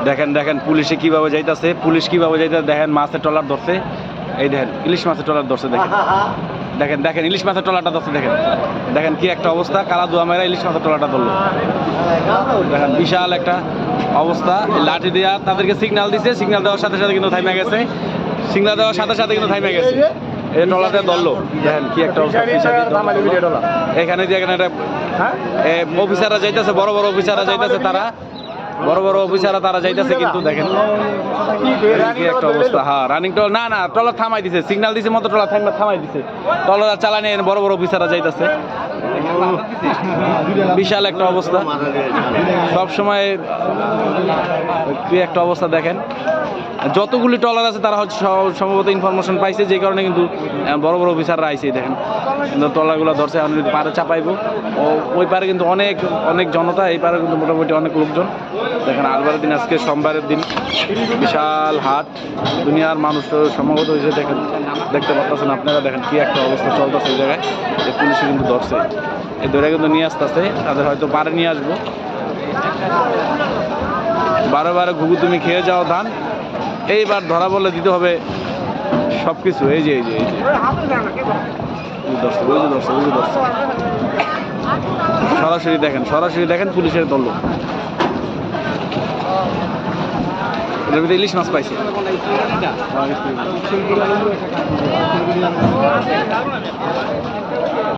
দেখেন দেখেন পুলিশে কিভাবে যাইতাছে, পুলিশ কিভাবে যাইতাছে দেখেন, মাছের ট্রলার ধরছে, এই দেখেন ইলিশ মাছের ট্রলার ধরছে, দেখেন দেখেন দেখেন ইলিশ মাছের ট্রলারটা ধরছে, দেখেন দেখেন কি একটা অবস্থা, কালা দুয়া মেরা ইলিশ মাছের ট্রলারটা ধরলো, দেখেন বিশাল একটা অবস্থা। লাঠি দিয়া তাদেরকে সিগন্যাল দিছে, সিগন্যাল দেওয়ার সাথে সাথে কিন্তু থাইমে গেছে, সিগন্যাল দেওয়ার সাথে সাথে কিন্তু থাইমে গেছে, এই ট্রলারটা ধরলো, দেখেন কি একটা অবস্থা। এখানে দিয়ে এখানে একটা অফিসাররা যাইতেছে, বড় বড় অফিসাররা যাইতেছে, তারা বড় বড় অফিসাররা তারা যাইতেছে, কিন্তু দেখেন কি একটা অবস্থা। হ্যাঁ রানিং ট্রলার, না না ট্রলার থামাই দিছে, সিগন্যাল দিছে মতো ট্রলার থামাই দিছে, ট্রলার চালানি বড় বড় অফিসাররা যাইতেছে, বিশাল একটা অবস্থা। সব সময় কি একটা অবস্থা দেখেন, যতগুলি ট্রলার আছে তারা হচ্ছে সম্ভবত ইনফরমেশন পাইছে, যে কারণে কিন্তু বড় বড় অফিসাররা আইছে, দেখেন কিন্তু ট্রলারগুলো ধরছে, এখন পারে চাপাইবো, ওই পারে কিন্তু অনেক অনেক জনতা, এই পারে কিন্তু মোটামুটি অনেক লোকজন। দেখেন আলবারের দিন, আজকে সোমবারের দিন, বিশাল হাট, দুনিয়ার মানুষ সমাগত হয়েছে, দেখেন দেখতে পাচ্ছেন আপনারা, দেখেন কি একটা অবস্থা চলতেছে এই জায়গায়, এই পুলিশে কিন্তু ধরছে, এই ধরে কিন্তু নিয়ে আসতেছে, তাদের হয়তো পারে নিয়ে আসবো। বারে বারে ঘুঘু তুমি খেয়ে যাও ধান, এইবার ধরা বলে দিতে হবে সব কিছু। এই যে এই যে এই যে সরাসরি দেখেন, সরাসরি দেখেন পুলিশের দল, এটার ভিতরে ইলিশ মাছ পাইছে।